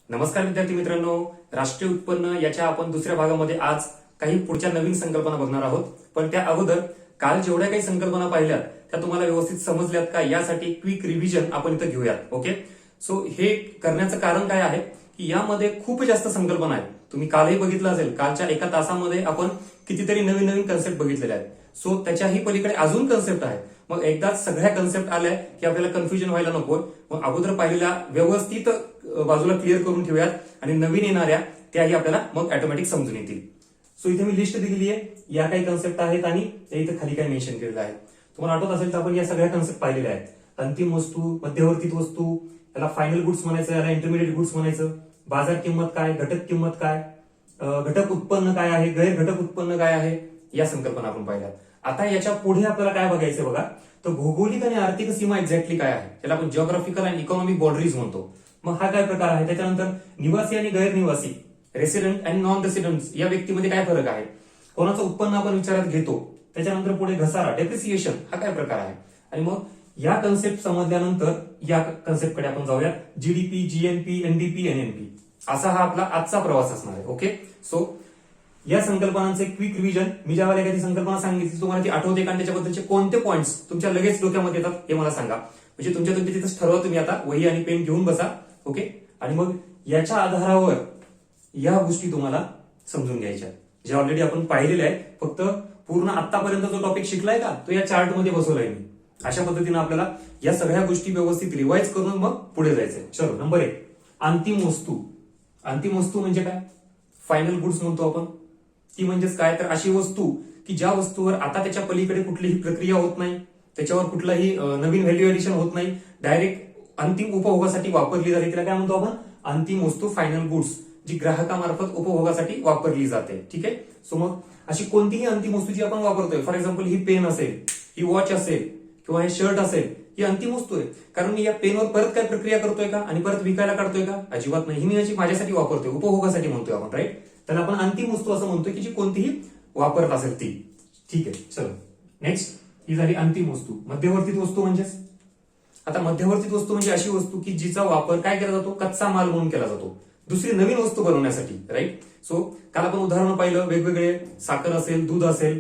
नमस्कार विद्यार्थी मित्रांनो, राष्ट्रीय उत्पन्न याच्या आपण दुसऱ्या भागामध्ये आज काही पुढच्या नवीन संकल्पना बघणार आहोत. पण त्या अगोदर काल जेवढ्या काही संकल्पना पाहिल्यात त्या तुम्हाला व्यवस्थित समजल्यात का यासाठी क्विक रिव्हिजन आपण इथं घेऊयात. ओके, सो हे करण्याचं कारण काय आहे की यामध्ये खूप जास्त संकल्पना आहेत. तुम्ही कालही बघितलं असेल, कालच्या एका तासामध्ये आपण कितीतरी नवीन नवीन कन्सेप्ट बघितलेले आहेत. सो त्याच्याही पलीकडे अजून कन्सेप्ट आहेत. मग एकदाच सगळ्या कन्सेप्ट आल्या की आपल्याला कन्फ्युजन व्हायला नको. मग अगोदर पाहिलेल्या व्यवस्थित बाजूला क्लिअर करून ठेवूयात आणि नवीन येणाऱ्या त्याही आपल्याला मग ऑटोमॅटिक समजून येतील. सो इथे मी लिस्ट दिलेली आहे, या काही कन्सेप्ट आहेत आणि त्या इथे खाली काही मेन्शन केलेलं आहे. तुम्हाला आठवत असेल तर आपण या सगळ्या कन्सेप्ट पाहिलेल्या आहेत. अंतिम वस्तू, मध्यवर्ती वस्तू, याला फायनल गुड्स म्हणायचं, याला इंटरमिडिएट गुड्स म्हणायचं, बाजार किंमत काय, घटक किंमत काय, घटक उत्पन्न काय आहे, गैर घटक उत्पन्न काय आहे, या संकल्पना आपण पाहिल्यात. आता याच्या पुढे आपल्याला काय बघायचं बघा, तर भौगोलिक आणि आर्थिक सीमा एक्झॅक्टली काय आहे, त्याला आपण जिओग्राफिकल आणि इकॉनॉमिक बाउंड्रीज म्हणतो. मग हा काय प्रकार आहे. त्याच्यानंतर निवासी आणि गैरनिवासी, रेसिडेंट आणि नॉन रेसिडेंट या व्यक्तीमध्ये काय फरक आहे, कोणाचं उत्पन्न आपण विचारात घेतो. त्याच्यानंतर पुढे घसारा, डेप्रिसिएशन हा काय प्रकार आहे. आणि मग या कन्सेप्ट समजल्यानंतर या कन्सेप्टकडे आपण जाऊया. जीडीपी, जीएनपी, एनडीपी, एनएनपी असा हा आपला आजचा प्रवास असणार आहे. ओके, सो या संकल्पनांचे क्विक रिव्हिजन. मी ज्यावेळेला एखादी संकल्पना सांगितली तुम्हाला ती आठवते का, त्याच्याबद्दलचे कोणते पॉईंट्स तुमच्या लगेच डोक्यामध्ये येतात हे मला सांगा. म्हणजे तुमच्या तिथेच ठरवा. तुम्ही आता वही आणि पेन घेऊन बसा. ओके, आणि मग याच्या आधारावर या गोष्टी तुम्हाला समजून घ्यायच्या, जे ऑलरेडी आपण पाहिलेले आहे. फक्त पूर्ण आतापर्यंत जो टॉपिक शिकलाय का तो या चार्टमध्ये बसवलाय मी. अशा पद्धतीने आपल्याला या सगळ्या गोष्टी व्यवस्थित रिवाइज करून मग पुढे जायचंय. चलो, नंबर 1 अंतिम वस्तू. अंतिम वस्तू म्हणजे काय, फायनल गुड्स म्हणतो आपण. ती म्हणजेच काय, तर अशी वस्तू की ज्या वस्तूवर आता त्याच्या पलीकडे कुठलीही प्रक्रिया होत नाही, त्याच्यावर कुठलाही नवीन व्हॅल्यू एडिशन होत नाही, डायरेक्ट अंतिम उपभोगासाठी वापरली जाते. तिला काय म्हणतो आपण, अंतिम वस्तू, फायनल गुड्स, जी ग्राहकामार्फत उपभोगासाठी वापरली जाते. ठीक आहे. सो मग अशी कोणतीही अंतिम वस्तू जी आपण वापरतोय, फॉर एक्झाम्पल ही पेन असेल, ही वॉच असेल किंवा हे शर्ट असेल, ही अंतिम वस्तू आहे. कारण मी या पेनवर परत काय प्रक्रिया करतोय का आणि परत विकायला काढतोय का, अजिबात नाही. ही मी माझ्यासाठी वापरतोय, उपभोगासाठी म्हणतोय आपण, राईट. त्याला आपण अंतिम वस्तू असं म्हणतोय की जी कोणतीही वापरत असेल ती. ठीक आहे, चलो नेक्स्ट. ही झाली अंतिम वस्तू. मध्यवर्ती वस्तू म्हणजेच, आता मध्यवर्ती वस्तू म्हणजे अशी वस्तू की जिचा वापर काय केला जातो, कच्चा माल म्हणून केला जातो, दुसरी नवीन वस्तू बनवण्यासाठी, राईट. सो काल आपण उदाहरणं पाहिलं वेगवेगळे, साखर असेल, दूध असेल,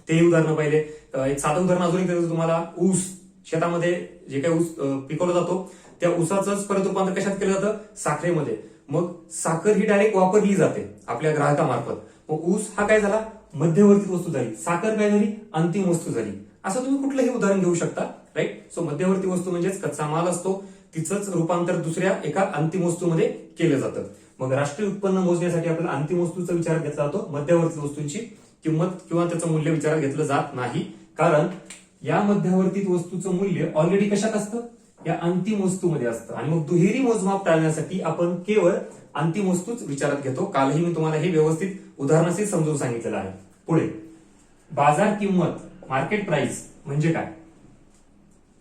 तेही उदाहरणं पाहिले. एक साधं उदाहरण अजून एक देतो तुम्हाला. ऊस, शेतामध्ये जे काही ऊस पिकवला जातो त्या ऊसाचंच परत रूपांतर कशात केलं जातं, साखरेमध्ये. मग साखर ही डायरेक्ट वापरली जाते आपल्या ग्राहकामार्फत. मग ऊस हा काय झाला, मध्यवर्ती वस्तू झाली. साखर काय झाली, अंतिम वस्तू झाली. असं तुम्ही कुठलंही उदाहरण घेऊ शकता, राईट. सो मध्यवर्ती वस्तू म्हणजेच कच्चा माल असतो, तिचंच रूपांतर दुसऱ्या एका अंतिम वस्तूमध्ये केलं जातं. मग राष्ट्रीय उत्पन्न मोजण्यासाठी आपल्याला अंतिम वस्तूचा विचार घेतला जातो, मध्यवर्ती वस्तूंची किंमत किंवा त्याचं मूल्य विचारात घेतलं जात नाही. कारण या मध्यवर्ती वस्तूचं मूल्य ऑलरेडी कशात असतं, या अंतिम वस्तूमध्ये असतं. आणि मग दुहेरी मोजमाप टाळण्यासाठी आपण केवळ अंतिम वस्तूच विचारात घेतो. कालही मी तुम्हाला हे व्यवस्थित उदाहरणाशी समजून सांगितलेलं आहे. पुढे बाजार किंमत, मार्केट प्राइस म्हणजे काय,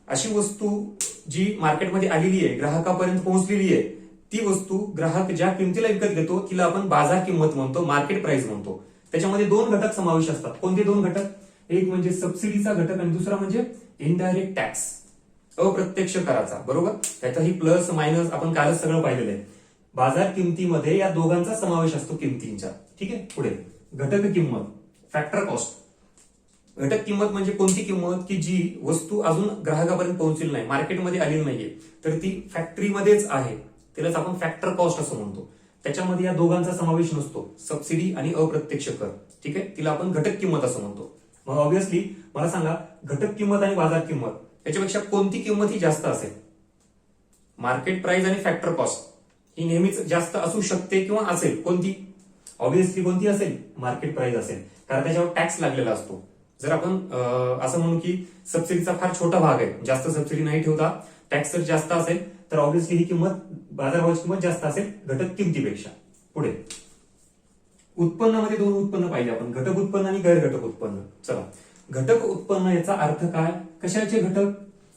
अशी वस्तू जी मार्केटमध्ये आलेली आहे, ग्राहकापर्यंत पोहोचलेली आहे, ती वस्तू ग्राहक ज्या किमतीला विकत घेतो तिला आपण बाजार किंमत म्हणतो, मार्केट प्राइस म्हणतो. त्याच्यामध्ये 2 घटक समावेश असतात. कोणते 2 घटक, एक म्हणजे सबसिडीचा घटक आणि दुसरा म्हणजे इनडायरेक्ट टॅक्स, अप्रत्यक्ष कराचा. बरोबर, त्याचाही प्लस मायनस आपण कालच सगळं पाहिलेलं आहे. बाजार किमतीमध्ये या दोघांचा समावेश असतो, किमतींच्या. ठीक आहे. पुढे घटक किंमत, फॅक्टर कॉस्ट. घटक किंमत म्हणजे कोणती किंमत की जी वस्तू अजून ग्राहकापर्यंत पोहोचली नाही, मार्केटमध्ये आलेली नाहीये, तर ती फॅक्टरीमध्येच आहे, त्यालाच आपण फॅक्टर कॉस्ट असं म्हणतो. त्याच्यामध्ये या दोघांचा समावेश नसतो, सबसिडी आणि अप्रत्यक्ष कर. ठीक आहे, तिला आपण घटक किंमत असं म्हणतो. मग ऑब्व्हियसली मला सांगा, घटक किंमत आणि बाजार किंमत याच्यापेक्षा कोणती किंमत ही जास्त असेल. मार्केट प्राइस आणि फॅक्टर कॉस्ट ही नेहमीच जास्त असू शकते किंवा असेल. कोणती, ऑब्व्हियसली कोणती असेल, मार्केट प्राइस असेल, कारण त्याच्यावर टॅक्स लागलेला असतो. जर आपण असं म्हणू की सबसिडीचा फार छोटा भाग आहे, जास्त सबसिडी नाही ठेवता, टॅक्स जर जास्त असेल तर ऑब्व्हियसली ही किंमत, बाजारभावाची किंमत जास्त असेल घटक किमतीपेक्षा. पुढे उत्पन्नामध्ये 2 उत्पन्न पाहिजे आपण, घटक उत्पन्न आणि गैर घटक उत्पन्न. चला, घटक उत्पन्न याचा अर्थ काय, कशाचे घटक,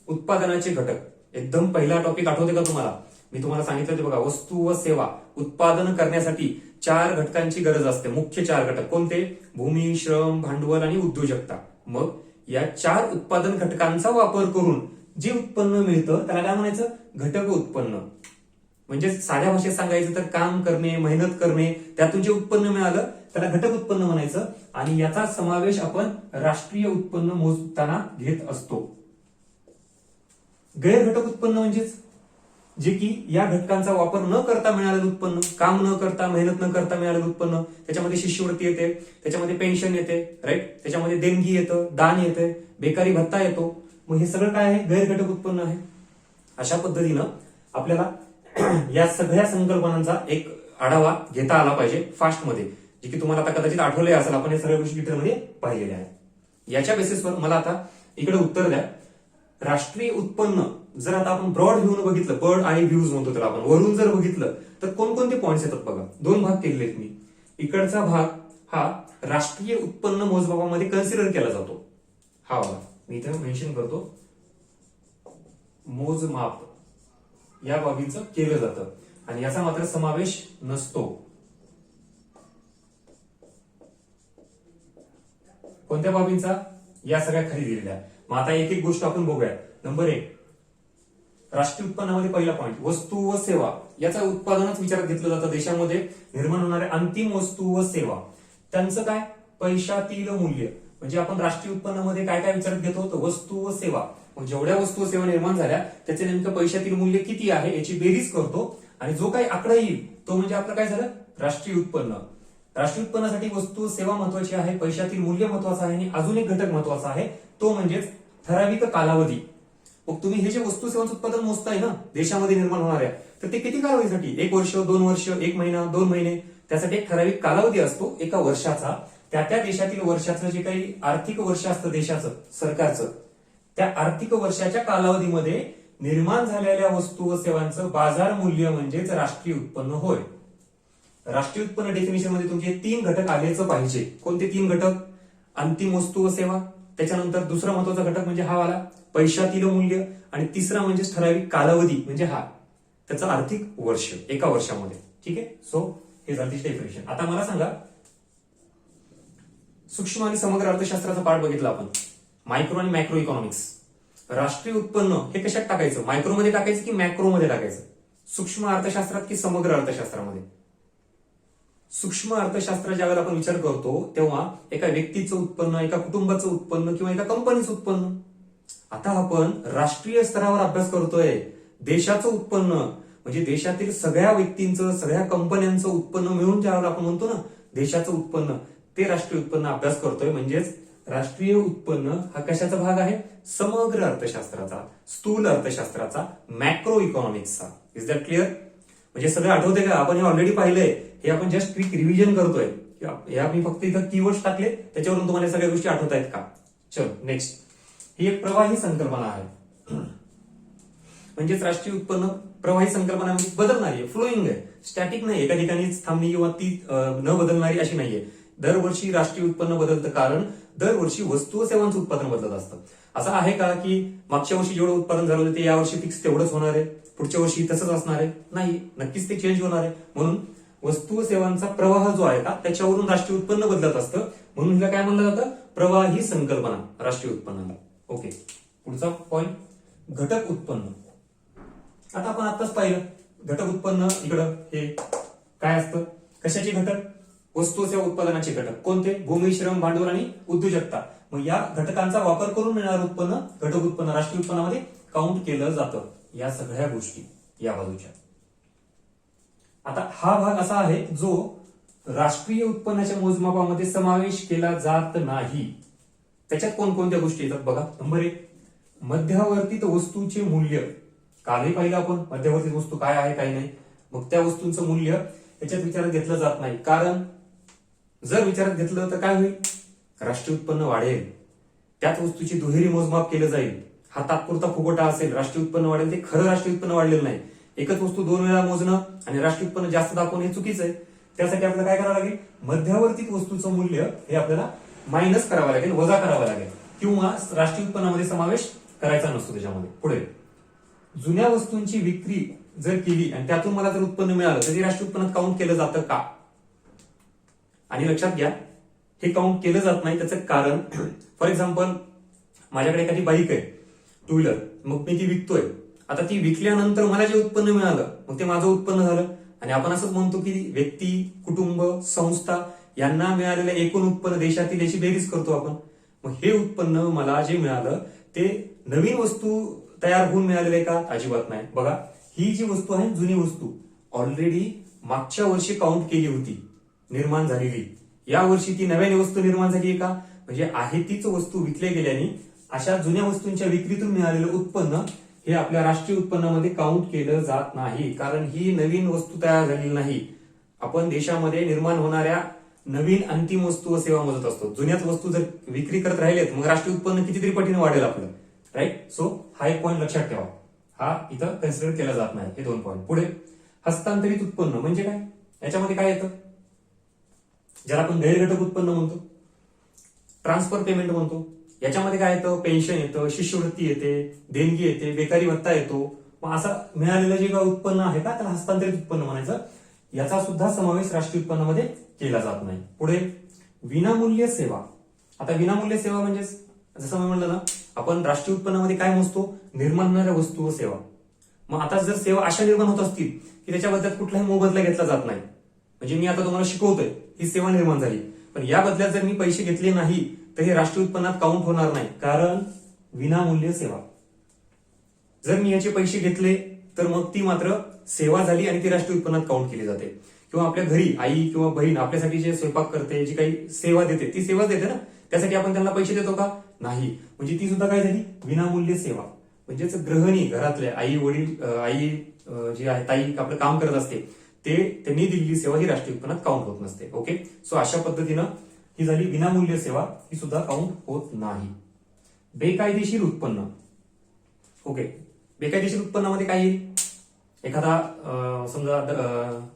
उत्पादनाचे घटक. एकदम पहिला टॉपिक आठवते का तुम्हाला, मी तुम्हाला सांगितलं ते बघा, वस्तू व सेवा उत्पादन करण्यासाठी 4 घटकांची गरज असते. मुख्य 4 घटक कोणते, भूमी, श्रम, भांडवल आणि उद्योजकता. मग या 4 उत्पादन घटकांचा वापर करून जे उत्पन्न मिळतं त्याला काय म्हणायचं, घटक उत्पन्न. म्हणजे साध्या भाषेत सांगायचं तर काम करणे, मेहनत करणे, त्यातून जे उत्पन्न मिळालं त्याला घटक उत्पन्न म्हणायचं. आणि याचा समावेश आपण राष्ट्रीय उत्पन्न मोजताना घेत असतो. गैर घटक उत्पन्न म्हणजेच जे की या घटकांचा वापर न करता मिळालेलं उत्पन्न, काम न करता, मेहनत न करता मिळालेलं उत्पन्न. त्याच्यामध्ये शिष्यवृत्ती येते, त्याच्यामध्ये पेन्शन येते, राईट, त्याच्यामध्ये देणगी येतं, दान येते, बेकारी भत्ता येतो. मग हे सगळं काय आहे? गैर घटक उत्पन्न आहे. अशा पद्धतीनं आपल्याला या सगळ्या संकल्पनांचा एक आढावा घेता आला पाहिजे फास्टमध्ये, जे की तुम्हाला आता कदाचित आठवले असेल. आपण हे सगळ्या गोष्टी डिटेलमध्ये पाहिलेल्या आहेत. याच्या बेसिसवर मला आता इकडे उत्तर द्या. राष्ट्रीय उत्पन्न जर आता आपण ब्रॉड व्ह्यून बघितलं, बर्ड आणि व्ह्यूज म्हणतो त्याला आपण, वरून जर बघितलं तर कोणकोणते पॉईंट्स येतात बघा. 2 भाग केलेले आहेत मी. इकडचा भाग हा राष्ट्रीय उत्पन्न मोजमापामध्ये कन्सिडर केला जातो. हा बघा, मी इथे मेन्शन करतो, मोजमाप या बाबींचं केलं जातं आणि याचा मात्र समावेश नसतो. कोणत्या बाबींचा? या सगळ्या खाली दिलेल्या. मग आता एक एक गोष्ट आपण बघूया. नंबर 1, राष्ट्रीय उत्पन्नामध्ये पहिला पॉईंट, वस्तू व सेवा याचा उत्पादनच विचारात घेतलं जातं. देशामध्ये निर्माण होणाऱ्या अंतिम वस्तू व सेवा त्यांचं काय? पैशातील मूल्य. म्हणजे आपण राष्ट्रीय उत्पन्नामध्ये काय काय विचारात घेतो? तर वस्तू व सेवा. मग जेवढ्या वस्तू व सेवा निर्माण झाल्या त्याचे नेमकं पैशातील मूल्य किती आहे याची बेरीज करतो आणि जो काही आकडा येईल तो म्हणजे आपलं काय झालं? राष्ट्रीय उत्पन्न. राष्ट्रीय उत्पन्नासाठी वस्तू व सेवा महत्वाची आहे, पैशातील मूल्य महत्वाचं आहे आणि अजून एक घटक महत्वाचा आहे तो म्हणजेच ठराविक कालावधी. मग तुम्ही हे जे वस्तू सेवांचं उत्पादन मोजताय ना देशामध्ये निर्माण होणाऱ्या, तर ते किती कालावधीसाठी? 1 वर्ष, 2 वर्ष, 1 महिना, 2 महिने, त्यासाठी एक ठराविक कालावधी असतो एका वर्षाचा. त्या देशातील वर्षाचं जे काही आर्थिक वर्ष असतं देशाचं, सरकारचं, त्या आर्थिक वर्षाच्या कालावधीमध्ये निर्माण झालेल्या वस्तू व सेवांचं बाजार मूल्य म्हणजेच राष्ट्रीय उत्पन्न होय. राष्ट्रीय उत्पन्न डेफिनेशन मध्ये तुमचे 3 घटक आलेच पाहिजे. कोणते 3 घटक? अंतिम वस्तू व सेवा, त्याच्यानंतर दुसरा महत्वाचा घटक म्हणजे हा वाला पैशातील मूल्य, आणि तिसरा म्हणजे ठराविक कालावधी म्हणजे हा त्याचं आर्थिक वर्ष एका वर्षामध्ये. ठीक आहे. सो हे झालं डेफिनेशन. आता मला सांगा, सूक्ष्म आणि समग्र अर्थशास्त्राचा पार्ट बघितला आपण, मायक्रो आणि मॅक्रो इकॉनॉमिक्स. राष्ट्रीय उत्पन्न हे कशात टाकायचं? मायक्रोमध्ये टाकायचं की मॅक्रोमध्ये टाकायचं? सूक्ष्म अर्थशास्त्रात की समग्र अर्थशास्त्रामध्ये? सूक्ष्म अर्थशास्त्र ज्यावेळेला आपण विचार करतो तेव्हा एका व्यक्तीचं उत्पन्न, एका कुटुंबाचं उत्पन्न किंवा एका कंपनीचं उत्पन्न. आता आपण राष्ट्रीय स्तरावर अभ्यास करतोय. देशाचं उत्पन्न म्हणजे देशातील सगळ्या व्यक्तींचं, सगळ्या कंपन्यांचं उत्पन्न मिळून ज्यावेळेला आपण म्हणतो ना देशाचं उत्पन्न, ते राष्ट्रीय उत्पन्न अभ्यास करतोय. म्हणजेच राष्ट्रीय उत्पन्न हा कशाचा भाग आहे? समग्र अर्थशास्त्राचा, स्थूल अर्थशास्त्राचा, मॅक्रो इकॉनॉमिक्सचा. Is that clear? म्हणजे सगळं आठवते का? आपण हे ऑलरेडी पाहिलंय. हे आपण जस्ट क्विक रिव्हिजन करतोय. हे आपण फक्त इथं कीवर्ड्स टाकले, त्याच्यावरून तुम्हाला सगळ्या गोष्टी आठवत आहेत का? चल नेक्स्ट. ही एक प्रवाही संकल्पना आहे. म्हणजेच राष्ट्रीय उत्पन्न प्रवाही संकल्पना म्हणजे बदलणारी आहे, फ्लोईंग आहे, स्टॅटिक नाही, एका ठिकाणीच थांबली किंवा ती न बदलणारी अशी नाहीये. दरवर्षी राष्ट्रीय उत्पन्न बदलतं, कारण दरवर्षी वस्तू व सेवांचं उत्पादन बदलत असतं. असं आहे का की मागच्या वर्षी जेवढं उत्पादन झालं होतं ते यावर्षी फिक्स तेवढंच होणार आहे, पुढच्या वर्षी तसंच असणार आहे? नाही, नक्कीच ते चेंज होणार आहे. म्हणून वस्तू व सेवांचा प्रवाह जो आहे का त्याच्यावरून राष्ट्रीय उत्पन्न बदलत असतं. म्हणून हिला काय म्हणलं जातं? प्रवाही संकल्पना राष्ट्रीय उत्पन्नाला. ओके. पुढचा पॉइंट, घटक उत्पन्न. आता आपण आताच पाहिलं घटक उत्पन्न. इकडं हे काय असतं? कशाचे घटक? वस्तू व सेवा उत्पादनाचे घटक. कोणते? भूमी, श्रम, भांडवल आणि उद्योजकता. मग या घटकांचा वापर करून मिळणारं उत्पन्न घटक उत्पन्न राष्ट्रीय उत्पन्नामध्ये काउंट केलं जातं. या सगळ्या गोष्टी या बाजूच्या. आता हा भाग असा आहे जो राष्ट्रीय उत्पन्नाच्या मोजमापामध्ये समावेश केला जात नाही. त्याच्यात कोणकोणत्या गोष्टी येतात बघा. नंबर 1, मध्यवर्तीत वस्तूचे मूल्य. कालही पाहिलं आपण मध्यवर्तीत वस्तू काय आहे काय नाही. मग त्या वस्तूंचं मूल्य त्याच्यात विचारात घेतलं जात नाही. कारण जर विचारात घेतलं तर काय होईल? राष्ट्रीय उत्पन्न वाढेल, त्याच वस्तूची दुहेरी मोजमाप केलं जाईल. हा तात्पुरता फुगवटा असेल. राष्ट्रीय उत्पन्न वाढेल ते खरं राष्ट्रीय उत्पन्न वाढलेलं नाही. एकच वस्तू 2 वेळा मोजणं आणि राष्ट्रीय उत्पन्न जास्त दाखवणं हे चुकीचं आहे. त्यासाठी आपल्याला काय करावं लागेल? मध्यवर्तीत वस्तूचं मूल्य हे आपल्याला मायनस करावं लागेल, वजा करावं लागेल, किंवा राष्ट्रीय उत्पन्नामध्ये समावेश करायचा नसतो त्याच्यामध्ये. पुढे, जुन्या वस्तूंची विक्री जर केली आणि त्यातून मला जर उत्पन्न मिळालं तर ते राष्ट्रीय उत्पन्नात काउंट केलं जातं का? आणि लक्षात घ्या, हे काउंट केलं जात नाही. त्याचं कारण, फॉर एक्झाम्पल माझ्याकडे एखादी बाईक आहे, 2 व्हीलर, मग मी ती विकतोय आता ती विकल्यानंतर मला जे उत्पन्न मिळालं मग ते माझं उत्पन्न झालं. आणि आपण असंच म्हणतो की व्यक्ती, कुटुंब, संस्था यांना मिळालेलं एकूण उत्पन्न देशातील याची बेरीज करतो आपण. मग हे उत्पन्न मला जे मिळालं ते नवीन वस्तू तयार होऊन मिळालेलं आहे का? अजिबात नाही. बघा, ही जी वस्तू आहे जुनी वस्तू ऑलरेडी मागच्या वर्षी काउंट केली होती, निर्माण झालेली. या वर्षी ती नव्याने वस्तू निर्माण झाली आहे का? म्हणजे आहे तीच वस्तू विकल्या गेल्याने अशा जुन्या वस्तूंच्या विक्रीतून मिळालेलं उत्पन्न हे आपल्या राष्ट्रीय उत्पन्नामध्ये काउंट केलं जात नाही, कारण ही नवीन वस्तू तयार झालेली नाही. आपण देशामध्ये निर्माण होणाऱ्या नवीन अंतिम वस्तू व सेवा मोजत असतो. जुन्याच वस्तू जर विक्री करत राहिलेत मग राष्ट्रीय उत्पन्न कितीतरी पटीने वाढेल आपलं, राईट. सो हा एक पॉईंट लक्षात ठेवा, हा इथं कन्सिडर केला जात नाही. हे 2 पॉईंट. पुढे हस्तांतरित उत्पन्न म्हणजे काय? याच्यामध्ये काय येतं? ज्याला आपण गैरघटक उत्पन्न म्हणतो, ट्रान्सफर पेमेंट म्हणतो. याच्यामध्ये काय येतं? पेन्शन येतं, शिष्यवृत्ती येते, देणगी येते, बेकारी भत्ता येतो. मग असं मिळालेलं जे काय उत्पन्न आहे का त्याला हस्तांतरित उत्पन्न म्हणायचं. याचा सुद्धा समावेश राष्ट्रीय उत्पन्नामध्ये केला जात नाही. पुढे विनामूल्य सेवा. आता विनामूल्य सेवा म्हणजे जसं मी म्हणलं ना, आपण राष्ट्रीय उत्पन्नामध्ये काय मोजतो? निर्माण होणाऱ्या वस्तू व सेवा. मग आता जर सेवा अशा निर्माण होत असतील की त्याच्या बदल्यात कुठलाही मोबदला घेतला जात नाही, म्हणजे मी आता तुम्हाला शिकवतोय, ही सेवा निर्माण झाली, पण या बदल्यात जर मी पैसे घेतले नाही तर हे राष्ट्रीय उत्पन्नात काउंट होणार नाही, कारण विनामूल्य सेवा. जर मी याचे पैसे घेतले तर मग ती मात्र सेवा झाली आणि ती राष्ट्रीय उत्पन्नात काउंट केली जाते. किंवा आपल्या घरी आई किंवा बहीण आपल्यासाठी जे स्वयंपाक करते, जी काही सेवा देते ती सेवा देते ना, त्यासाठी आपण त्यांना पैसे देतो का? नाही. म्हणजे ती सुद्धा काय झाली? विनामूल्य सेवा. म्हणजेच गृहिणी, घरातले आई वडील, आई जी आहे ताई आपलं काम करत असते ते त्यांनी दिलेली सेवा ही राष्ट्रीय उत्पन्नात काउंट होत नसते. ओके. सो अशा पद्धतीनं ही झाली विनामूल्य सेवा, ही सुद्धा काउंट होत नाही. बेकायदेशीर उत्पन्न. ओके. बेकायदेशीर उत्पन्नामध्ये काय येईल? एखादा समजा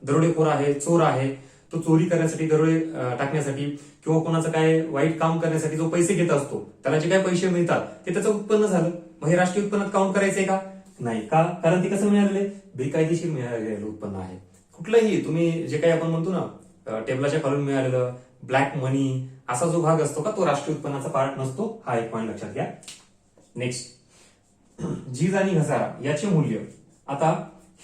दरोडेखोर आहे, चोर आहे, तो चोरी करण्यासाठी, दरोडे टाकण्यासाठी किंवा कोणाचं काय वाईट काम करण्यासाठी जो पैसे घेत असतो त्याला जे काय पैसे मिळतात ते त्याचं उत्पन्न झालं. मग हे राष्ट्रीय उत्पन्नात काउंट करायचंय का? नाही. का? कारण ते कसं मिळालेलं? बेकायदेशीर मिळालेलं उत्पन्न आहे. कुठलंही तुम्ही जे काही आपण म्हणतो ना टेबलाच्या खालून मिळालेलं ब्लॅक मनी असा जो भाग असतो का तो राष्ट्रीय उत्पन्नाचा पार्ट नसतो. हा एक पॉईंट लक्षात घ्या. नेक्स्ट, झीज आणि घसारा याचे मूल्य. आता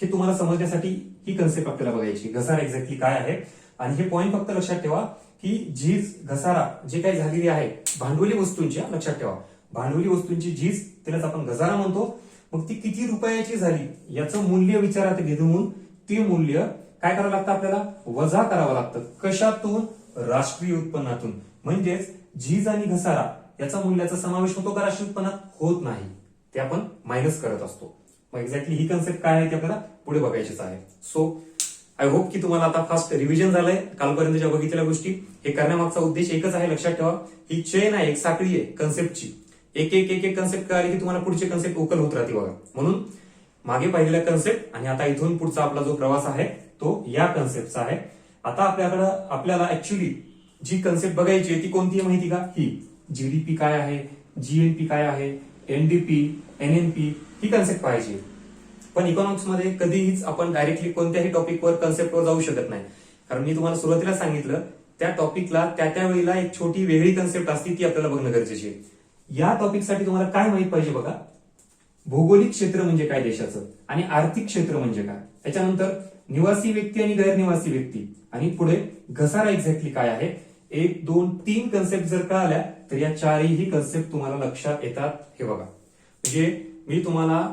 हे तुम्हाला समजण्यासाठी ही कन्सेप्ट आपल्याला बघायची, घसारा एक्झॅक्टली काय आहे. आणि हे पॉईंट फक्त लक्षात ठेवा की झीज, घसारा जे काही झालेली आहे भांडवली वस्तूंची, लक्षात ठेवा भांडवली वस्तूंची झीज, त्यालाच आपण घसारा म्हणतो. मग ती किती रुपयाची झाली याचं मूल्य विचारात घेऊन ते मूल्य काय करावं लागतं? आपल्याला वजा करावं लागतं. कशातून? राष्ट्रीय उत्पन्नातून. म्हणजेच झीज आणि घसारा याचा मूल्याचा समावेश होतो का राष्ट्रीय उत्पन्नात? होत नाही, ते आपण मायनस करत असतो. मग एक्झॅक्टली ही कन्सेप्ट काय आहे ते आपल्याला पुढे बघायचीच आहे. सो आय होप की तुम्हाला आता फास्ट रिव्हिजन झालंय कालपर्यंतच्या बघितलेल्या गोष्टी. हे करण्यामागचा उद्देश एकच आहे, लक्षात ठेवा. ही चेन आहे, एक साखळी आहे कन्सेप्टची. एक एक एक एक कन्सेप्ट कळाली की तुम्हाला पुढचे कन्सेप्ट उकल होत राहते बघा. म्हणून मागे पाहिलेला कन्सेप्ट आणि आता इथून पुढचा आपला जो प्रवास आहे तो या कन्सेप्टचा आहे. आता आपल्याला ऍक्च्युली जी कन्सेप्ट बघायची आहे ती कोणती आहे माहिती का? ही जीडीपी काय आहे, जीएनपी काय आहे, एनडीपी, एनएनपी, ही कन्सेप्ट पाहायची. पण इकॉनॉमिक्स मध्ये कधीच आपण डायरेक्टली कोणत्याही टॉपिकवर कन्सेप्टवर जाऊ शकत नाही, कारण मी तुम्हाला सुरुवातीला सांगितलं त्या टॉपिकला त्या वेळेला एक छोटी वेगळी कन्सेप्ट असते, ती आपल्याला बघणं गरजेची आहे. या टॉपिकसाठी तुम्हाला काय माहित पाहिजे बघा? भौगोलिक क्षेत्र म्हणजे काय देशाचं, आणि आर्थिक क्षेत्र म्हणजे काय, त्याच्यानंतर निवासी व्यक्ती आणि गैरनिवासी व्यक्ती, आणि पुढे घसारा एक्झॅक्टली काय आहे. 1, 2, 3 कन्सेप्ट जर कळाल्या तर या चारही कन्सेप्ट तुम्हाला लक्षात येतात. हे बघा, म्हणजे मी तुम्हाला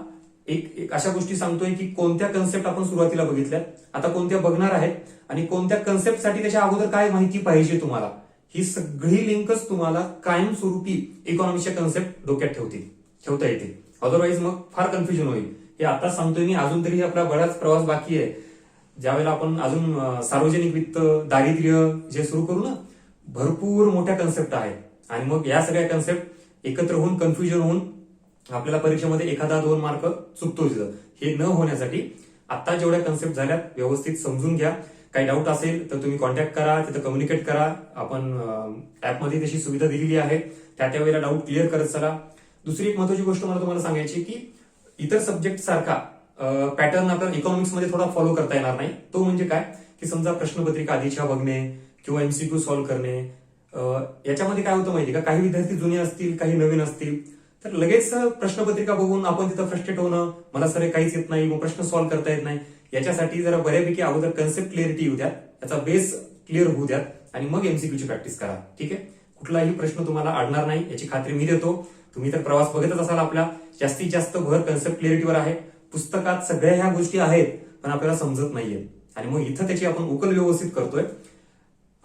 एक अशा गोष्टी सांगतोय की कोणत्या कन्सेप्ट आपण सुरुवातीला बघितल्या, आता कोणत्या बघणार आहेत, आणि कोणत्या कन्सेप्टसाठी त्याच्या अगोदर काय माहिती पाहिजे तुम्हाला, ही सगळी लिंकच तुम्हाला कायमस्वरूपी इकॉनॉमिक्सच्या कन्सेप्ट डोक्यात ठेवता येतील. अदरवाईज मग फार कन्फ्युजन होईल. हे आता सांगतोय मी, अजून तरी आपला बराच प्रवास बाकी आहे. ज्यावेळेला आपण अजून सार्वजनिक वित्त, दारिद्र्य जे सुरू करू ना, भरपूर मोठ्या कन्सेप्ट आहेत. आणि मग या सगळ्या कन्सेप्ट एकत्र होऊन कन्फ्युजन होऊन आपल्याला परीक्षेमध्ये 1-2 मार्क चुकतो तिथं. हे न होण्यासाठी आता जेवढ्या कन्सेप्ट झाल्यात व्यवस्थित समजून घ्या. काही डाऊट असेल तर तुम्ही कॉन्टॅक्ट करा, तिथं कम्युनिकेट करा. आपण ऍपमध्ये तशी सुविधा दिलेली आहे, त्या वेळेला डाऊट क्लिअर करत चला. दुसरी एक महत्वाची गोष्ट मला तुम्हाला सांगायची की इतर सब्जेक्ट सारखा पॅटर्न आपल्याला इकॉनॉमिक्स मध्ये थोडा फॉलो करता येणार नाही. तो म्हणजे काय की समजा प्रश्नपत्रिका आधीच्या बघणे किंवा एमसीक्यू सॉल्व्ह करणे. याच्यामध्ये काय होतं माहिती का, काही विद्यार्थी जुने असतील, काही नवीन असतील, तर लगेच प्रश्नपत्रिका बघून आपण तिथं फ्रस्ट्रेट होणं, मला सर काहीच येत नाही, मग प्रश्न सॉल्व्ह करता येत नाही, याच्यासाठी जरा बऱ्यापैकी अगोदर कन्सेप्ट क्लिअरिटी येऊ द्या, याचा बेस क्लिअर होऊ द्या आणि मग एमसीक्यूची प्रॅक्टिस करा. ठीक आहे, कुठलाही प्रश्न तुम्हाला अडणार नाही याची खात्री मी देतो. तुम्ही तर प्रवास बघतच असाल आपला, जास्तीत जास्त भर कन्सेप्ट क्लिअरिटीवर आहे. पुस्तकात सगळ्या ह्या गोष्टी आहेत पण आपल्याला समजत नाहीये आणि मग इथं त्याची आपण उकल व्यवस्थित करतोय.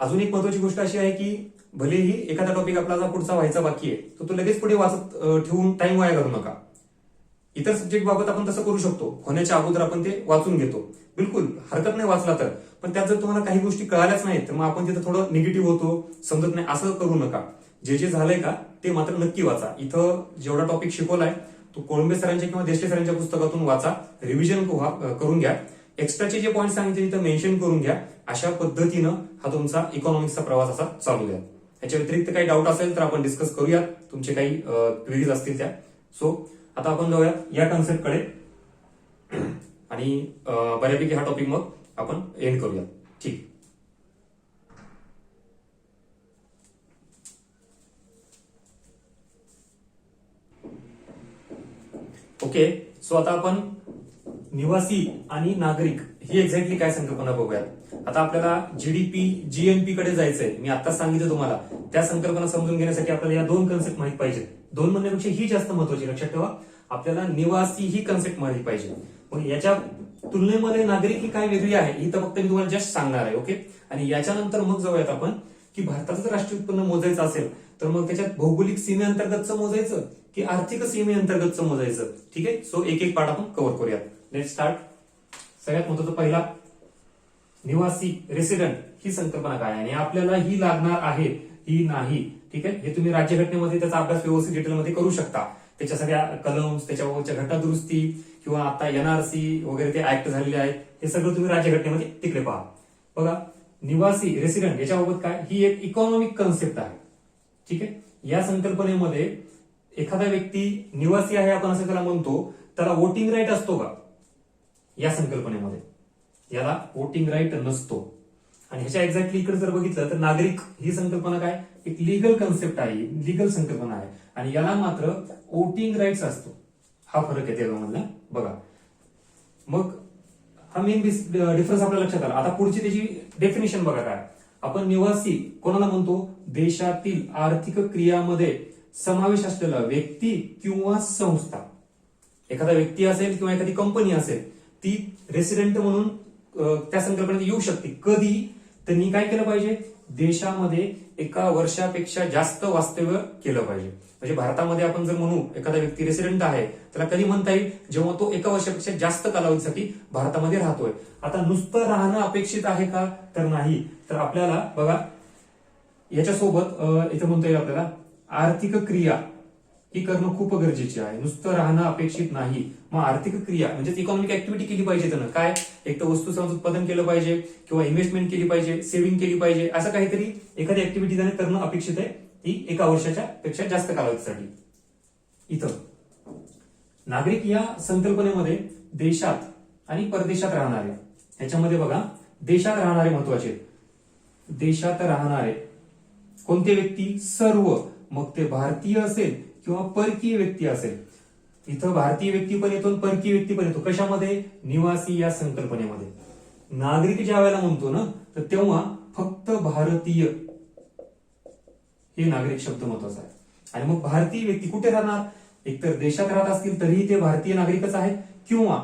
अजून एक महत्वाची गोष्ट अशी आहे की भलेही एखादा टॉपिक आपला पुढचा व्हायचा बाकी आहे तर तो लगेच पुढे वाचत ठेवून टाइम वाया करू नका. इतर सब्जेक्ट बाबत आपण तसं करू शकतो, होण्याच्या अगोदर आपण ते वाचून घेतो, बिलकुल हरकत नाही वाचला तर. पण त्यात जर तुम्हाला काही गोष्टी कळाल्याच नाहीत तर मग आपण तिथं थोडं निगेटिव्ह होतो, समजत नाही, असं करू नका. जे जे झालंय का ते मात्र नक्की वाचा. इथं जेवढा टॉपिक शिकवलाय तो कोळंबे सरांच्या किंवा देशले सरांच्या पुस्तकातून वाचा, रिव्हिजन करून घ्या, एक्स्ट्राचे जे पॉईंट सांगितले तिथं मेन्शन करून घ्या. अशा पद्धतीनं हा तुमचा इकॉनॉमिक्सचा प्रवास असा चालू द्या. याच्या व्यतिरिक्त काही डाऊट असेल तर आपण डिस्कस करूयात, तुमचे काही क्वेरीज असतील त्या. सो आता आपण जाऊया या कन्सेप्टकडे आणि बऱ्यापैकी हा टॉपिक मग आपण एंड करूया. ठीक. ओके, सो आता आपण निवासी आणि नागरिक ही एक्झॅक्टली काय संकल्पना बघूयात. आता आपल्याला जीडीपी जीएनपी कडे जायचंय. मी आता सांगितलं तुम्हाला, त्या संकल्पना समजून घेण्यासाठी आपल्याला या दोन कन्सेप्ट माहित पाहिजे. दोन म्हणण्यापेक्षा ही जास्त महत्वाची, लक्षात ठेवा. आपल्याला निवासी ही कन्सेप्ट माहिती पाहिजे. मग याच्या तुलनेमध्ये नागरिक ही काय वेगळी आहे ही तर फक्त मी तुम्हाला जस्ट सांगणार आहे. ओके, आणि याच्यानंतर मग जाऊयात आपण की भारताचं जर राष्ट्रीय उत्पन्न मोजायचं असेल तर मग त्याच्यात भौगोलिक सीमेअंतर्गतचं मोजायचं की आर्थिक सीमेअंतर्गतचं मोजायचं. ठीक आहे, सो एक एक पार्ट आपण कव्हर करूयात. Let start. सगळ्यात महत्वाचा पहिला निवासी, रेसिडेंट ही संकल्पना काय आहे आणि आपल्याला ही लागणार आहे ही नाही. ठीक आहे, हे तुम्ही राज्यघटनेमध्ये त्याचा अभ्यास व्यवस्थित डिटेलमध्ये करू शकता. त्याच्या सगळ्या कलम्स, त्याच्यावरच्या घटनादुरुस्ती किंवा आता एनआरसी वगैरे ते ऍक्ट झालेले आहेत, हे सगळं तुम्ही राज्यघटनेमध्ये तिकडे पहा. बघा, निवासी रेसिडेंट याच्याबाबत काय, ही एक इकॉनॉमिक कन्सेप्ट आहे. ठीक आहे, या संकल्पनेमध्ये एखादा व्यक्ती निवासी आहे आपण असं त्याला म्हणतो, त्याला वोटिंग राईट असतो का? या संकल्पनेमध्ये याला वोटिंग राईट नसतो. आणि ह्याच्या एक्झॅक्टली इकडे जर बघितलं तर नागरिक ही संकल्पना काय, एक लिगल कन्सेप्ट आहे, लिगल संकल्पना आहे आणि याला मात्र वोटिंग राईट्स असतो. हा फरक आहे त्यामधला. बघा, मग हा मेन डिफरन्स आपल्या लक्षात आला. आता पुढची त्याची डेफिनेशन बघा काय. आपण निवासी कोणाला म्हणतो, देशातील आर्थिक क्रियामध्ये समावेश असलेला व्यक्ती किंवा संस्था. एखादा व्यक्ती असेल किंवा एखादी कंपनी असेल ती रेसिडेंट म्हणून त्या संकल्पनेत येऊ शकते. कधी? त्यांनी काय केलं पाहिजे, देशामध्ये एका वर्षापेक्षा जास्त वास्तव्य केलं पाहिजे. म्हणजे भारतामध्ये आपण जर म्हणू एखादा व्यक्ती रेसिडेंट आहे त्याला कधी म्हणता येईल, जेव्हा तो एका वर्षापेक्षा जास्त कालावधीसाठी भारतामध्ये राहतोय. आता नुसतं राहणं अपेक्षित आहे का, तर नाही. तर आपल्याला बघा याच्यासोबत इथं म्हणता येईल आपल्याला आर्थिक क्रिया ही करणं खूप गरजेची आहे. नुसतं राहणं अपेक्षित नाही. मग आर्थिक क्रिया म्हणजे इकॉनॉमिक ऍक्टिव्हिटी केली पाहिजे त्यानं. काय, एक तर वस्तू उत्पादन केलं पाहिजे किंवा इन्व्हेस्टमेंट केली पाहिजे, सेव्हिंग केली पाहिजे, असं काहीतरी एखादी ऍक्टिव्हिटी त्याने करणं अपेक्षित आहे, ती एका वर्षाच्या पेक्षा जास्त कालावधीसाठी. इथं नागरिक या संकल्पनेमध्ये देशात आणि परदेशात राहणारे, ह्याच्यामध्ये बघा देशात राहणारे महत्वाचे. देशात राहणारे कोणते व्यक्ती, सर्व, मग ते भारतीय असेल किंवा परकीय व्यक्ती असेल. इथं भारतीय व्यक्ती पण येतो, परकीय व्यक्ती पण येतो. कशामध्ये, निवासी या संकल्पनेमध्ये. नागरिक ज्या वेळेला म्हणतो ना तर तेव्हा फक्त भारतीय हे नागरिक शब्द महत्वाचा आहे. आणि मग भारतीय व्यक्ती कुठे राहणार, एकतर देशात राहत असतील तरीही ते भारतीय नागरिकच आहेत किंवा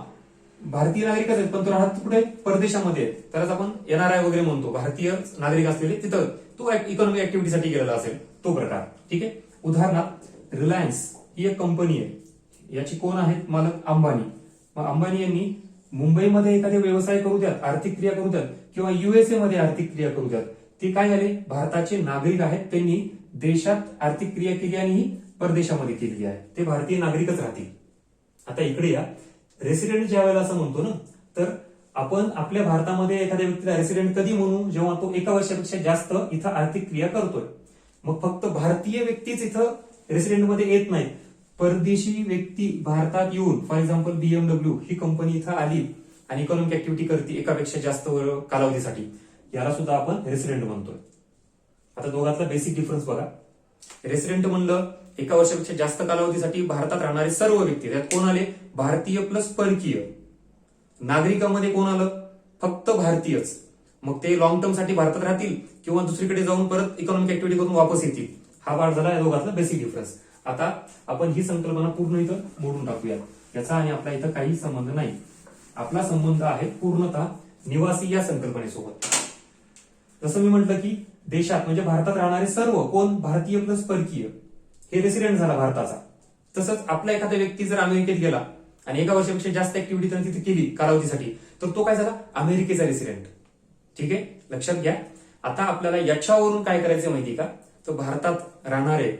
भारतीय नागरिकच आहेत पण तो राहत कुठे, परदेशामध्ये, तरच आपण एनआरआय वगैरे म्हणतो. भारतीय नागरिक असलेले तिथं तो इकॉनॉमिक ऍक्टिव्हिटीसाठी गेलेला असेल तो प्रकार. ठीक आहे, उदाहरणार्थ रिलायन्स ही एक कंपनी आहे, याची कोण आहेत मालक, अंबानी. मग अंबानी यांनी मुंबईमध्ये एखादे व्यवसाय करू द्यात, आर्थिक क्रिया करू द्यात किंवा युएसए मध्ये आर्थिक क्रिया करू द्यात, ते काय झाले, भारताचे नागरिक आहेत. त्यांनी देशात आर्थिक क्रिया केली आणि परदेशामध्ये केलेली आहे, ते भारतीय नागरिकच राहतील. आता इकडे या, रेसिडेंट ज्या वेळेला असं म्हणतो ना तर आपण आपल्या भारतामध्ये एखाद्या व्यक्तीला रेसिडेंट कधी म्हणू, जेव्हा तो एका वर्षापेक्षा जास्त इथं आर्थिक क्रिया करतोय. मग फक्त भारतीय व्यक्तीच इथं रेसिडेंटमध्ये येत नाहीत, परदेशी व्यक्ती भारतात येऊन, for example BMW he company इथं आली आणि इकॉनॉमिक ऍक्टिव्हिटी करते एकापेक्षा जास्त कालावधीसाठी, याला सुद्धा आपण रेसिडेंट म्हणतोय. आता दोघातला बेसिक डिफरन्स बघा. रेसिडेंट म्हणलं एका वर्षापेक्षा जास्त कालावधीसाठी भारतात राहणारे सर्व व्यक्ती, त्यात कोण आले? भारतीय प्लस परकीय. नागरिकांमध्ये कोण आलं? फक्त भारतीयच. मग ते लॉंग टर्म साठी भारतात राहतील किंवा दुसरीकडे जाऊन परत इकॉनॉमिक ऍक्टिव्हिटी करून वापस येतील. हा पार्ट झाला या दोघातला बेसिक डिफरन्स. आता आपण ही संकल्पना पूर्ण इथं मोडून टाकूया. याचा आणि आपला इथं काही संबंध नाही. आपला संबंध आहे पूर्णतः निवासी या संकल्पनेसोबत. जसं मी म्हटलं की देशात म्हणजे भारतात राहणारे सर्व कोण? भारतीय प्लस परकीय, हे रेसिडेंट झाला भारताचा. तसंच आपला एखादा व्यक्ती जर अमेरिकेत गेला आणि एका वर्षापेक्षा जास्त ऍक्टिव्हिटी त्याने तिथे केली कालावधीसाठी, तर तो काय झाला? अमेरिकेचा रेसिडेंट. ठीक आहे, लक्षात घ्या. आता आपल्याला याच्यावरून काय करायचं माहिती का? तर भारतात राहणारे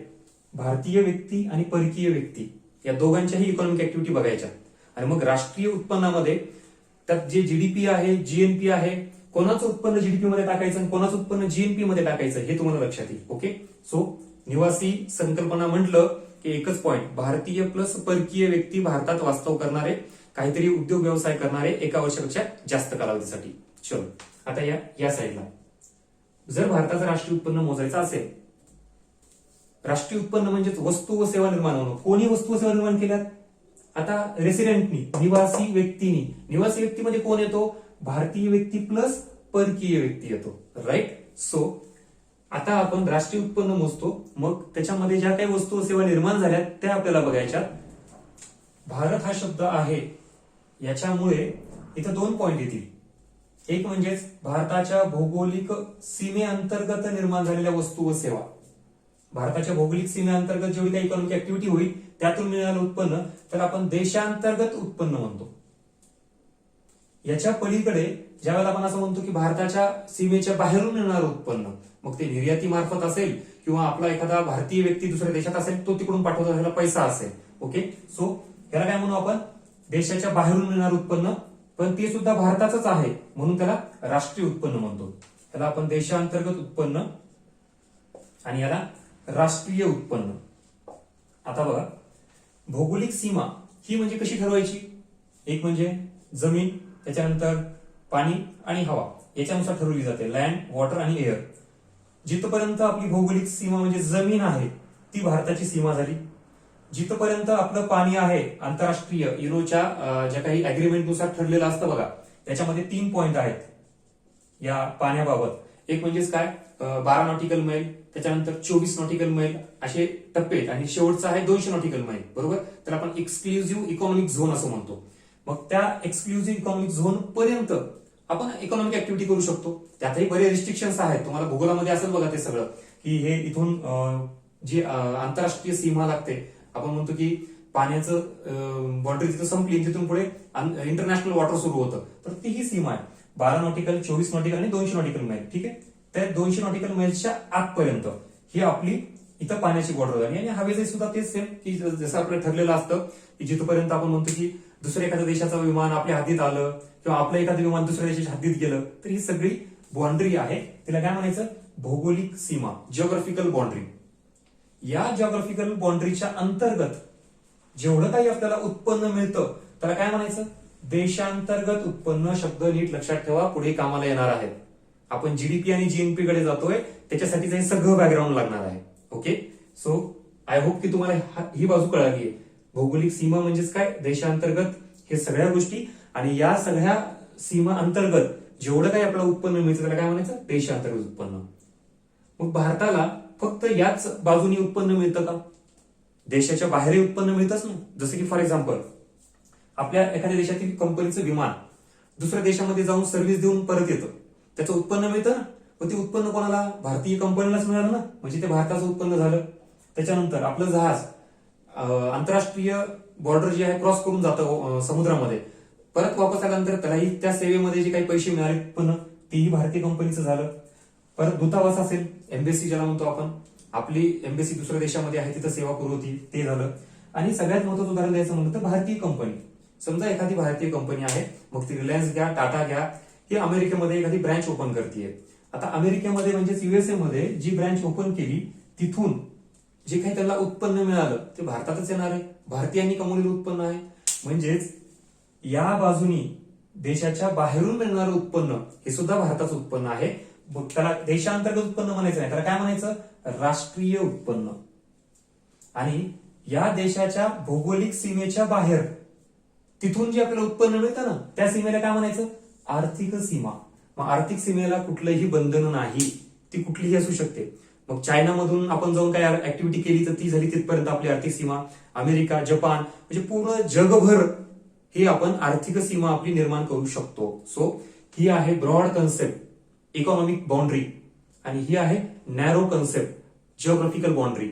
भारतीय व्यक्ती आणि परकीय व्यक्ती या दोघांच्याही इकॉनॉमिक ऍक्टिव्हिटी बघायच्या. आणि मग राष्ट्रीय उत्पन्नामध्ये त्यात जे जीडीपी आहे, जीएनपी आहे, कोणाचं उत्पन्न जीडीपी मध्ये टाकायचं आणि कोणाचं उत्पन्न जीएनपी मध्ये टाकायचं हे तुम्हाला लक्षात येईल. ओके, सो निवासी संकल्पना म्हटलं की एकच पॉइंट, भारतीय प्लस परकीय व्यक्ती भारतात वास्तव करणारे, काहीतरी उद्योग व्यवसाय करणारे एका वर्षापेक्षा जास्त कालावधीसाठी. चलो आता या साईडला जर भारताचं राष्ट्रीय उत्पन्न मोजायचं असेल, राष्ट्रीय उत्पन्न म्हणजेच वस्तू व सेवा निर्माण होणं. कोणी वस्तू व सेवा निर्माण केल्यात? आता रेसिडेंटनी, निवासी व्यक्तीनी. निवासी व्यक्तीमध्ये कोण येतो? भारतीय व्यक्ती प्लस परकीय व्यक्ती येतो. राईट. सो आता आपण राष्ट्रीय उत्पन्न मोजतो, मग त्याच्यामध्ये ज्या काही वस्तू व सेवा निर्माण झाल्या त्या आपल्याला बघायच्या. भारत हा शब्द आहे याच्यामुळे इथं 2 पॉइंट येतील. एक म्हणजेच भारताच्या भौगोलिक सीमेअंतर्गत निर्माण झालेल्या वस्तू व सेवा. भारताच्या भौगोलिक सीमेअंतर्गत जेवढी काही इकॉनॉमिक ऍक्टिव्हिटी होईल त्यातून मिळालेलं उत्पन्न तर आपण देशांतर्गत उत्पन्न म्हणतो. याच्या पलीकडे ज्यावेळेला आपण असं म्हणतो की भारताच्या सीमेच्या बाहेरून मिळणारं उत्पन्न, मग ते निर्याती मार्फत असेल किंवा आपला एखादा भारतीय व्यक्ती दुसऱ्या देशात असेल, तो तिकडून पाठवत असलेला पैसा असेल. ओके, सो याला काय म्हणू आपण? देशाच्या बाहेरून मिळणारं उत्पन्न, पण ते सुद्धा भारताचंच आहे म्हणून त्याला राष्ट्रीय उत्पन्न म्हणतो. त्याला आपण देशांतर्गत उत्पन्न आणि याला राष्ट्रीय उत्पन्न. आता बघा, भौगोलिक सीमा ही म्हणजे कशी ठरवायची? एक म्हणजे जमीन, त्याच्यानंतर पाणी आणि हवा याच्यानुसार ठरवली जाते. लँड, वॉटर आणि एअर. जिथपर्यंत आपली भौगोलिक सीमा म्हणजे जमीन आहे ती भारताची सीमा झाली. जिथपर्यंत आपलं पाणी आहे आंतरराष्ट्रीय युरोच्या ज्या काही अग्रीमेंटनुसार ठरलेलं असतं बघा, त्याच्यामध्ये 3 पॉइंट आहेत या पाण्याबाबत. एक म्हणजेच काय? 12 नॉटिकल मैल, त्याच्यानंतर 24 नॉटिकल मैल असे टप्पे आहेत आणि शेवटचा आहे 200 नॉटिकल मैल. बरोबर, तर आपण एक्सक्लुझिव्ह इकॉनॉमिक झोन असं म्हणतो. मग त्या एक्सक्लुझिव्ह इकॉनॉमिक झोन पर्यंत आपण इकॉनॉमिक ऍक्टिव्हिटी करू शकतो. त्यातही बरेच रिस्ट्रिक्शन्स आहेत. तुम्हाला भूगोलामध्ये असेल बघा ते सगळं, की हे इथून जी आंतरराष्ट्रीय सीमा लागते, आपण म्हणतो की पाण्याचं बाउंड्री तिथं संपली, तिथून पुढे इंटरनॅशनल वॉटर सुरू होतं, तर ती ही सीमा आहे. 12 नॉटिकल, 24 नॉटिकल आणि 200 नॉटिकल मैल. ठीक आहे, त्या 200 नॉटिकल मैल्सच्या आतपर्यंत ही आपली इथं पाण्याची बॉर्डर झाली. आणि हवेचे सुद्धा तेच सेम, की जसं आपलं ठरलेलं असतं की जिथपर्यंत आपण म्हणतो की दुसऱ्या एखाद्या देशाचं विमान आपल्या हद्दीत आलं किंवा आपलं एखादं विमान दुसऱ्या देशाच्या हद्दीत गेलं, तर ही सगळी बाउंड्री आहे. तिला काय म्हणायचं? भौगोलिक सीमा, जिओग्राफिकल बाउंड्री. या जिओग्राफिकल बाउंड्रीच्या अंतर्गत जेवढं काही आपल्याला उत्पन्न मिळतं त्याला काय म्हणायचं? देशांतर्गत उत्पन्न. शब्द नीट लक्षात ठेवा, पुढे कामाला येणार आहे. आपण जीडीपी आणि जीएनपी कडे जातोय, त्याच्यासाठी हे सगळं बॅकग्राऊंड लागणार आहे. ओके, सो आय होप की तुम्हाला ही बाजू कळाली आहे. भौगोलिक सीमा म्हणजेच काय? देशांतर्गत हे सगळ्या गोष्टी, आणि या सगळ्या सीमा अंतर्गत जेवढं काही आपल्याला उत्पन्न मिळतं त्याला काय म्हणायचं? देशांतर्गत उत्पन्न. मग भारताला फक्त याच बाजूनी उत्पन्न मिळतं का? देशाच्या बाहेर उत्पन्न मिळतच नाही. जसं की फॉर एक्झाम्पल, आपल्या एखाद्या देशातील कंपनीचं विमान दुसऱ्या देशामध्ये जाऊन सर्व्हिस देऊन परत येतं, त्याचं उत्पन्न मिळतं ना. पण ते उत्पन्न कोणाला? भारतीय कंपनीलाच मिळालं ना, म्हणजे ते भारताचं उत्पन्न झालं. त्याच्यानंतर आपलं जहाज आंतरराष्ट्रीय बॉर्डर जी आहे क्रॉस करून जातं समुद्रामध्ये, परत वापस आल्यानंतर त्यालाही त्या सेवेमध्ये जे काही पैसे मिळाले उत्पन्न तेही भारतीय कंपनीचं झालं. परत दूतावास असेल, एम्बेसी ज्याला म्हणतो आपण, आपली एम्बेसी दुसऱ्या देशामध्ये आहे तिथं सेवा पुरवती, ते झालं. आणि सगळ्यात महत्त्वाचं उदाहरण द्यायचं म्हणलं तर भारतीय कंपनी. समजा एखादी भारतीय कंपनी आहे, मग ती रिलायन्स घ्या, टाटा घ्या, ही अमेरिकेमध्ये एखादी ब्रँच ओपन करते. आता अमेरिकेमध्ये म्हणजेच युएसए मध्ये जी ब्रँच ओपन केली तिथून जे काही त्याला उत्पन्न मिळालं ते भारतातच येणार आहे, भारतीयांनी कमवलेलं उत्पन्न आहे. म्हणजेच या बाजूनी देशाच्या बाहेरून मिळणारं उत्पन्न हे सुद्धा भारताचं उत्पन्न आहे. त्याला देशांतर्गत उत्पन्न म्हणायचं नाही, त्याला काय म्हणायचं? राष्ट्रीय उत्पन्न. आणि या देशाच्या भौगोलिक सीमेच्या बाहेर तिथून जे आपल्याला उत्पन्न मिळतं ना त्या सीमेला काय म्हणायचं? आर्थिक सीमा. मग आर्थिक सीमेला कुठलंही बंधन नाही, ती कुठलीही असू शकते. मग चायनामधून आपण जाऊन काय ऍक्टिव्हिटी केली तर ती झाली तिथपर्यंत आपली आर्थिक सीमा. अमेरिका, जपान म्हणजे पूर्ण जगभर ही आपण आर्थिक सीमा आपली निर्माण करू शकतो. सो ही आहे ब्रॉड कन्सेप्ट इकॉनॉमिक बाउंड्री आणि ही आहे नॅरो कन्सेप्ट जिओग्राफिकल बाउंड्री.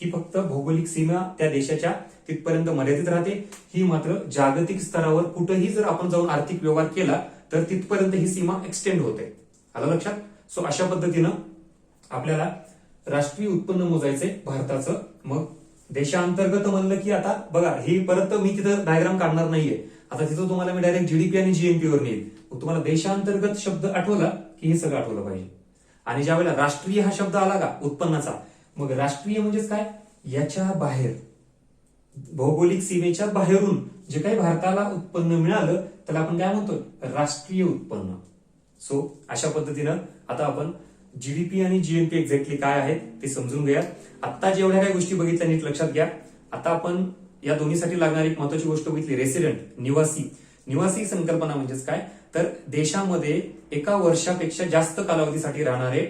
ही फक्त भौगोलिक सीमा त्या देशाच्या तिथपर्यंत मर्यादित राहते. ही मात्र जागतिक स्तरावर कुठेही जर आपण जाऊन आर्थिक व्यवहार केला तर तिथपर्यंत ही सीमा एक्सटेंड होते. आलं लक्षात? सो अशा पद्धतीनं आपल्याला राष्ट्रीय उत्पन्न मोजायचंय भारताचं. मग देशांतर्गत म्हणलं की आता बघा ही परत मी तिथं डायग्राम काढणार नाहीये. आता तिथं तुम्हाला मी डायरेक्ट जीडीपी आणि जीएनपी वर नेईल. मग तुम्हाला देशांतर्गत शब्द आठवला की हे सगळं आठवलं पाहिजे. आणि ज्या वेळेला राष्ट्रीय हा शब्द आला का उत्पन्नाचा, मग राष्ट्रीय म्हणजेच काय? याच्या बाहेर भौगोलिक सीमेच्या बाहेरून जे काही भारताला उत्पन्न मिळालं त्याला आपण काय म्हणतो? राष्ट्रीय उत्पन्न. सो अशा पद्धतीनं आता आपण जीडीपी आणि जीएनपी एक्झॅक्टली काय आहेत ते समजून घ्या. आता जेवढ्या काही गोष्टी बघितल्या नीट लक्षात घ्या. आता आपण या दोन्हीसाठी लागणारी एक महत्वाची गोष्ट बघितली, रेसिडेंट, निवासी. निवासी संकल्पना म्हणजेच काय? तर देशामध्ये एका वर्षापेक्षा जास्त कालावधीसाठी राहणारे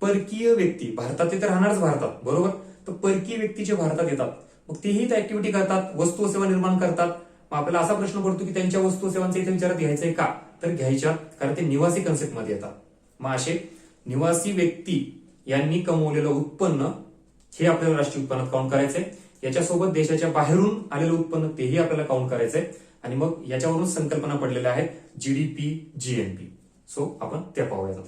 परकीय व्यक्ती, भारतात ते तर राहणारच भारतात, बरोबर? तर परकीय व्यक्ती जे भारतात येतात मग तेही त्या ऍक्टिव्हिटी करतात, वस्तू सेवा निर्माण करतात. मग आपल्याला असा प्रश्न पडतो की त्यांच्या वस्तू सेवांचा इथे विचारात घ्यायचंय का? तर घ्यायच्या, कारण ते निवासी कन्सेप्ट मध्ये येतात. मग असे निवासी व्यक्ती यांनी कमवलेलं उत्पन्न हे आपल्याला राष्ट्रीय उत्पन्नात काउंट करायचंय. याच्यासोबत देशाच्या बाहेरून आलेलं उत्पन्न तेही आपल्याला काउंट करायचंय. आणि मग याच्यावरून संकल्पना पडलेल्या आहेत जीडीपी, जीएनपी. सो आपण त्या पाहूयात.